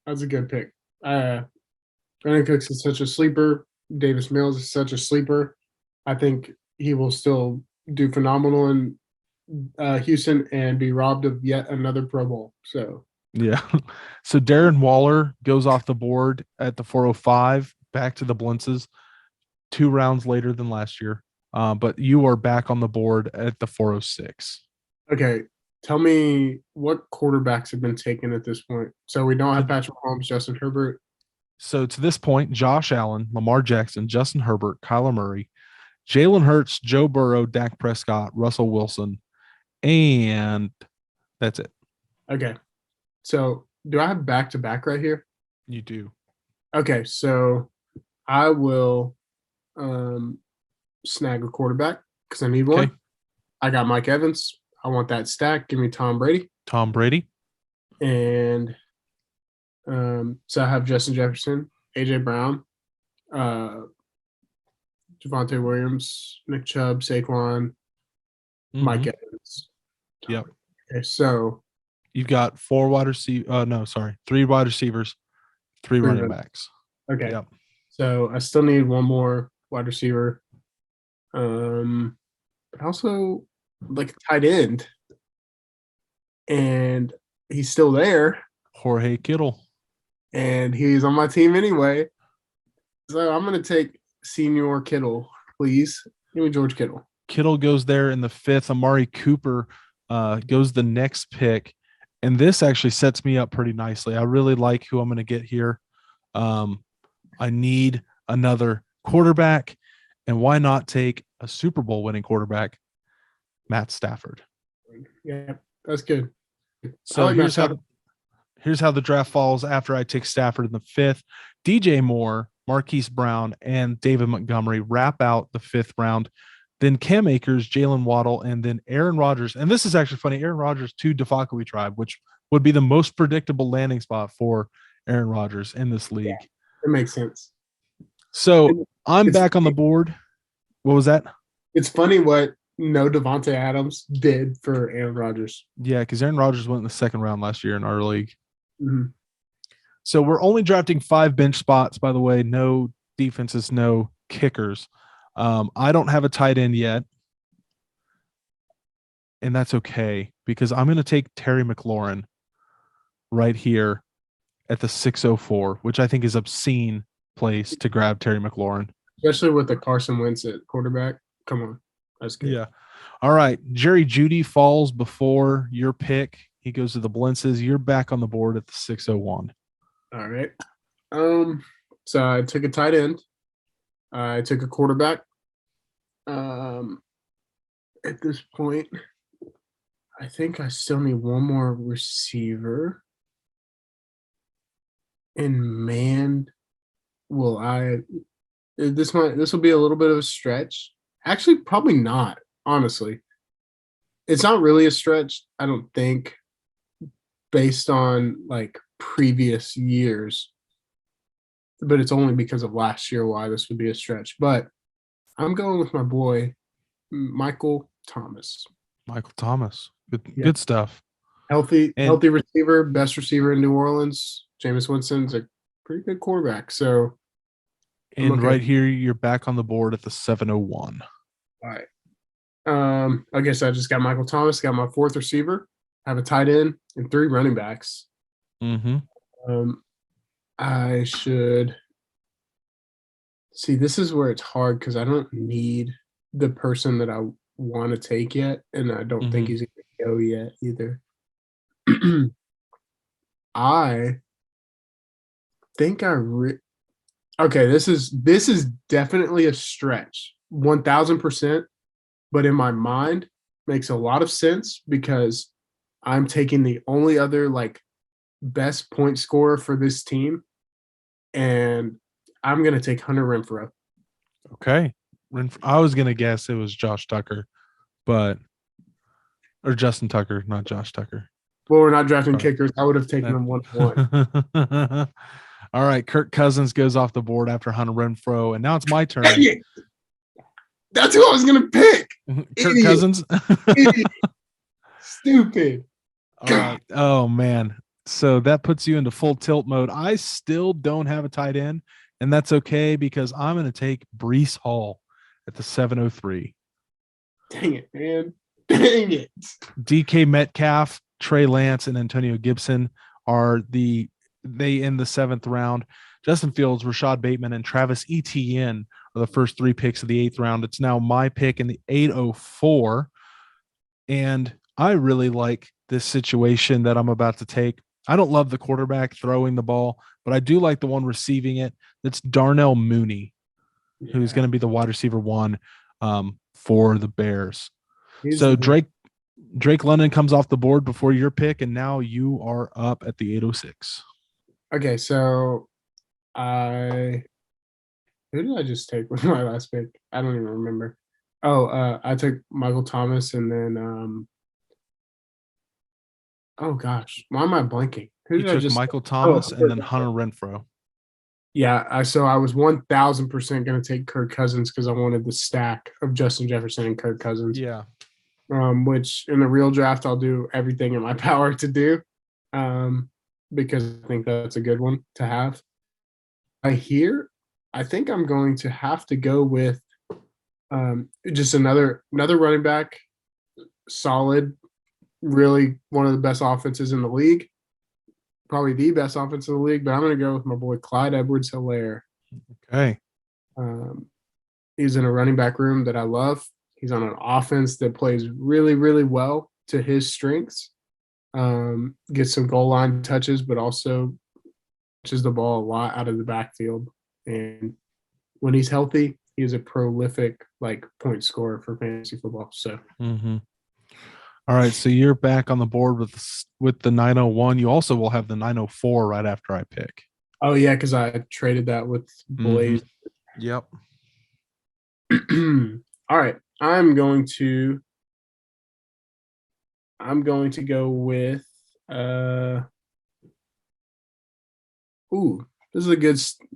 That's a good pick. Brandon Cooks is such a sleeper. Davis Mills is such a sleeper. I think he will still do phenomenal in Houston and be robbed of yet another Pro Bowl. So yeah. So Darren Waller goes off the board at the 405, back to the Blintzes, 2 rounds later than last year. But you are back on the board at the 406. Okay. Tell me what quarterbacks have been taken at this point. So we don't have Patrick Mahomes, Justin Herbert. So to this point, Josh Allen, Lamar Jackson, Justin Herbert, Kyler Murray, Jalen Hurts, Joe Burrow, Dak Prescott, Russell Wilson, and that's it. Okay. So do I have back to back right here? You do. Okay, so I will snag a quarterback because I need one. Okay. I got Mike Evans. I want that stack. Give me Tom Brady. Tom Brady. And so I have Justin Jefferson, AJ Brown, Javonte Williams, Nick Chubb, Saquon, Mike Mhm. Evans. Yep. Okay, so You've got 3 wide receivers, 3 running backs. okay. Yep. So I still need one more wide receiver. But also like a tight end. And he's still there. Jorge Kittle. And he's on my team anyway. So I'm gonna take Senior Kittle, please. Give me George Kittle. Kittle goes there in the 5th. Amari Cooper goes the next pick. And this actually sets me up pretty nicely. I really like who I'm going to get here. I need another quarterback. And why not take a Super Bowl winning quarterback, Matt Stafford? Yeah, that's good. So like here's how the draft falls after I take Stafford in the 5th. DJ Moore, Marquise Brown, and David Montgomery wrap out the 5th round. Then Cam Akers, Jalen Waddle, and then Aaron Rodgers. And this is actually funny. Aaron Rodgers to Defakui tribe, which would be the most predictable landing spot for Aaron Rodgers in this league. Yeah, it makes sense. So I'm back on the board. What was that? It's funny what no Devontae Adams did for Aaron Rodgers. Yeah, because Aaron Rodgers went in the 2nd round last year in our league. Mm-hmm. So we're only drafting 5 bench spots, by the way. No defenses, no kickers. I don't have a tight end yet. And that's okay because I'm going to take Terry McLaurin right here at the 604, which I think is obscene place to grab Terry McLaurin. Especially with the Carson Wentz at quarterback. Come on. That's good. Yeah. All right. Jerry Jeudy falls before your pick. He goes to the Blintzes. You're back on the board at the 601. All right. So I took a tight end. I took a quarterback. At this point, I think I still need one more receiver. And man, this will be a little bit of a stretch. Actually, probably not, honestly. It's not really a stretch, I don't think, based on like previous years. But it's only because of last year why this would be a stretch. But I'm going with my boy, Michael Thomas. Michael Thomas. Good stuff. Healthy receiver, best receiver in New Orleans. Jameis Winston's a pretty good quarterback. So, and right here, you're back on the board at the 701. All right. I guess I just got Michael Thomas, got my 4th receiver, have a tight end, and 3 running backs. Mm-hmm. I should see. This is where it's hard because I don't need the person that I want to take yet, and I don't think he's going to go yet either. I think okay. This is definitely a stretch, 1000%. But in my mind, makes a lot of sense because I'm taking the only other like best point scorer for this team, and I'm gonna take Hunter Renfrow. Okay. I was gonna guess it was Josh Tucker, or Justin Tucker, not Josh Tucker. Well, we're not drafting kickers. I would have taken them 1-1. All right, Kirk Cousins goes off the board after Hunter Renfrow, and now it's my turn. That's who I was gonna pick. Kirk Cousins. Stupid. All right. Oh man. So that puts you into full tilt mode. I still don't have a tight end, and that's okay because I'm going to take Breece Hall at the 703. Dang it, man. Dang it. DK Metcalf, Trey Lance, and Antonio Gibson are in the 7th round. Justin Fields, Rashad Bateman, and Travis Etienne are the first 3 picks of the 8th round. It's now my pick in the 804. And I really like this situation that I'm about to take. I don't love the quarterback throwing the ball, but I do like the one receiving it. That's Darnell Mooney, who's going to be the wide receiver one for the Bears. So Drake London comes off the board before your pick, and now you are up at the 806. Okay, so who did I just take with my last pick? I don't even remember. Oh, I took Michael Thomas, and then oh gosh, why am I blanking? Who You did I took just? Michael Thomas and then Renfro. Hunter Renfro. Yeah, so I was 1,000% going to take Kirk Cousins because I wanted the stack of Justin Jefferson and Kirk Cousins. Yeah. Which in the real draft I'll do everything in my power to do, because I think that's a good one to have. I think I'm going to have to go with just another running back, solid, really one of the best offenses in the league, probably the best offense in the league. But I'm going to go with my boy Clyde Edwards-Helaire. Okay. He's in a running back room that I love. He's on an offense that plays really, really well to his strengths. Gets some goal line touches, but also touches the ball a lot out of the backfield. And when he's healthy, he is a prolific point scorer for fantasy football. So, All right, so you're back on the board with the 901. You also will have the 904 right after I pick. oh yeah, because I traded that with Blaze. Yep. All right, I'm going to go with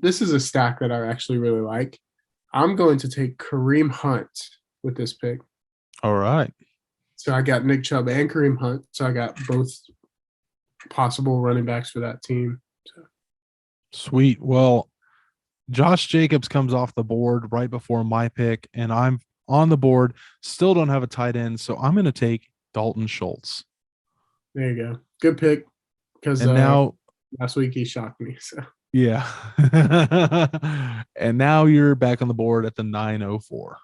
this is a stack that I actually really like. I'm going to take Kareem Hunt with this pick. All right. So I got Nick Chubb and Kareem Hunt. So I got both possible running backs for that team. So. Sweet. Well, Josh Jacobs comes off the board right before my pick, and I'm on the board. Still don't have a tight end, so I'm going to take Dalton Schultz. There you go. Good pick. Because now last week he shocked me. So yeah. And now you're back on the board at the 904.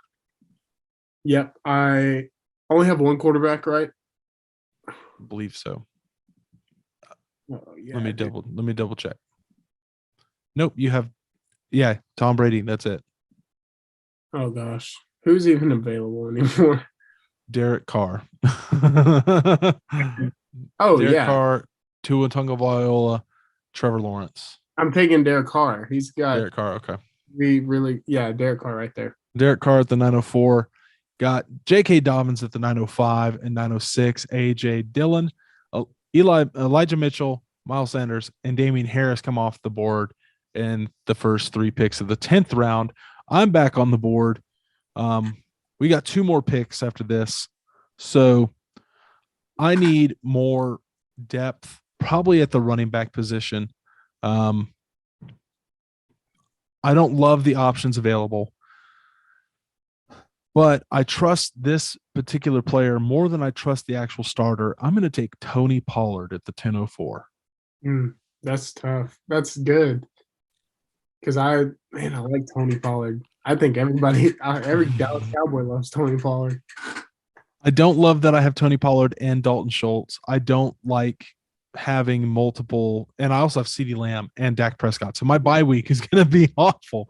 Yep. I only have one quarterback, right? I believe so. Oh, yeah, let me double check. Nope, you have Tom Brady. That's it. Oh gosh. Who's even available anymore? Derek Carr. Derek Carr, Tua Tagovailoa, Trevor Lawrence. I'm taking Derek Carr. He's got Derek Carr. Okay. Derek Carr right there. Derek Carr at the 904. Got J.K. Dobbins at the 905 and 906. A.J. Dillon, Elijah Mitchell, Miles Sanders, and Damian Harris come off the board in the first three picks of the 10th round. I'm back on the board. We got two more picks after this. So I need more depth, probably at the running back position. I don't love the options available, but I trust this particular player more than I trust the actual starter. I'm going to take Tony Pollard at the 1004. That's tough. That's good. Because I like Tony Pollard. I think every Dallas Cowboy loves Tony Pollard. I don't love that I have Tony Pollard and Dalton Schultz. I don't like having multiple, and I also have CeeDee Lamb and Dak Prescott. So my bye week is going to be awful.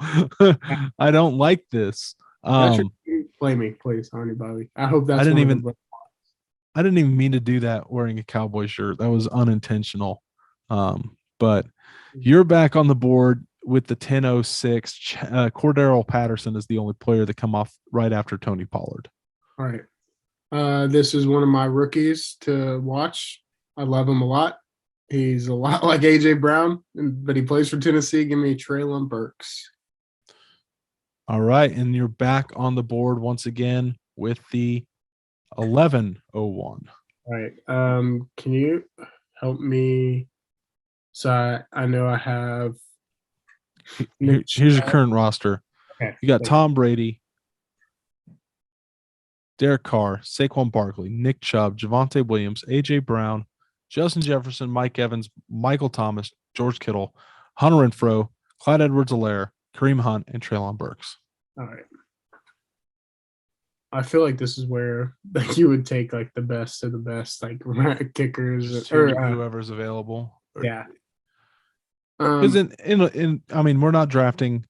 I don't like this. Play me, please, on your bye week. I hope that's. I didn't even mean to do that wearing a Cowboy shirt. That was unintentional. But you're back on the board with the 1006. Cordero Patterson is the only player that come off right after Tony Pollard. All right. This is one of my rookies to watch. I love him a lot. He's a lot like A.J. Brown, but he plays for Tennessee. Give me Treylon Burks. All right, and you're back on the board once again with the 1101. All right. Can you help me? So I know I have. Here's your current roster. Okay. You got Tom Brady, Derek Carr, Saquon Barkley, Nick Chubb, Javonte Williams, A.J. Brown, Justin Jefferson, Mike Evans, Michael Thomas, George Kittle, Hunter Renfro, Clyde Edwards-Helaire, Kareem Hunt, and Treylon Burks. All right. I feel like this is where like you would take like the best of the best, like kickers Just or whoever's available. yeah. Because in I mean, we're not drafting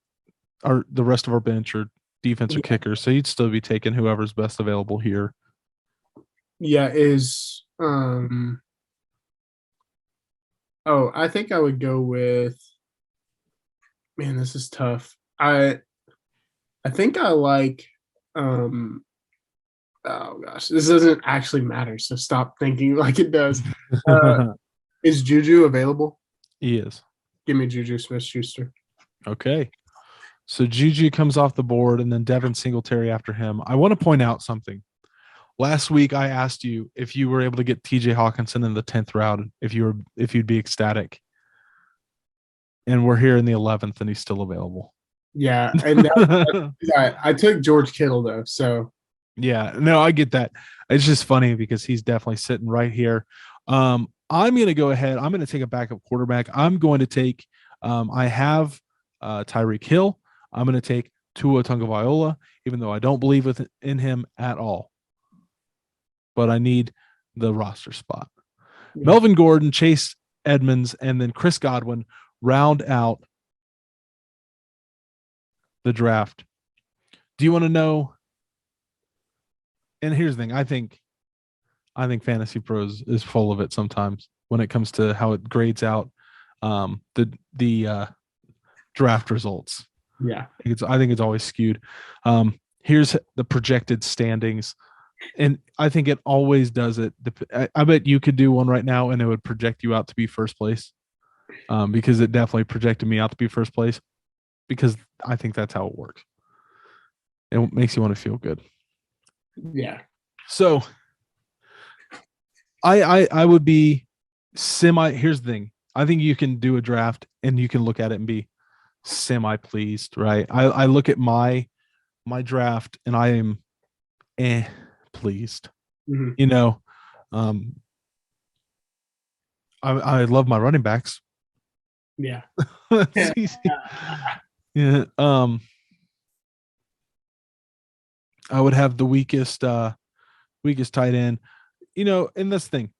the rest of our bench or defensive Yeah. kickers, so you'd still be taking whoever's best available here. Yeah, is oh, I think I would go with man, this is tough. I think I like oh gosh, this doesn't actually matter, so stop thinking like it does. Is Juju available? He is. Give me Juju Smith-Schuster. Okay. So Juju comes off the board and then Devin Singletary after him. I want to point out something. Last week I asked you if you were able to get TJ Hawkinson in the 10th round, if you'd be ecstatic. And we're here in the 11th and he's still available. Yeah, and I took George Kittle though, so yeah, no, I get that. It's just funny because he's definitely sitting right here. I'm going to go ahead. I'm going to take a backup quarterback. I'm going to take I have Tyreek Hill. I'm going to take Tua Tagovailoa, even though I don't believe in him at all. But I need the roster spot. yeah. Melvin Gordon, Chase Edmonds, and then Chris Godwin round out the draft. Do you want to know? And here's the thing. I think Fantasy Pros is full of it sometimes when it comes to how it grades out the draft results. Yeah. I think it's always skewed. Here's the projected standings. And I think it always does it. I bet you could do one right now and it would project you out to be first place. Because it definitely projected me out to be first place because I think that's how it works. It makes you want to feel good. Yeah. So I would be here's the thing. I think you can do a draft and you can look at it and be semi-pleased, right? I look at my draft and I am pleased. Mm-hmm. You know, I love my running backs. Yeah. Yeah. I would have the weakest tight end. You know, and this thing,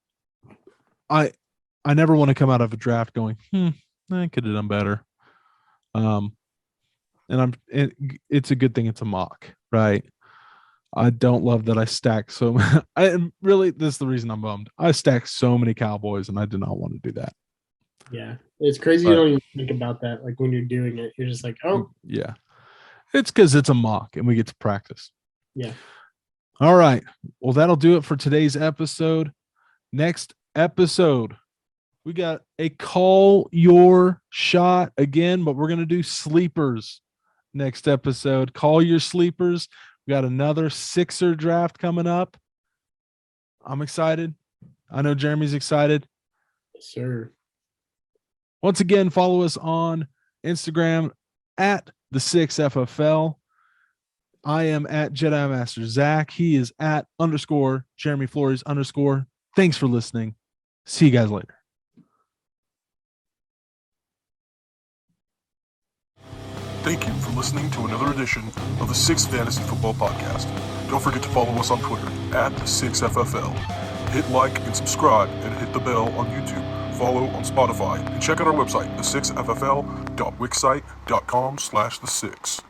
I never want to come out of a draft going, I could have done better. And it's a good thing it's a mock, right? I don't love that I stacked so this is the reason I'm bummed. I stacked so many Cowboys and I did not want to do that. Yeah. It's crazy you don't even think about that. Like when you're doing it, you're just like, oh. Yeah. It's because it's a mock and we get to practice. Yeah. All right. Well, that'll do it for today's episode. Next episode, we got a call your shot again, but we're going to do sleepers next episode. Call your sleepers. We got another Sixer draft coming up. I'm excited. I know Jeremy's excited. Yes, sir. Once again, follow us on Instagram at the 6FFL. I am at Jedi Master Zach. He is at _ Jeremy Flores _. Thanks for listening. See you guys later. Thank you for listening to another edition of the 6 Fantasy Football Podcast. Don't forget to follow us on Twitter at the 6FFL. Hit like and subscribe and hit the bell on YouTube. Follow on Spotify and check out our website, the6FFL.wixsite.com/the6.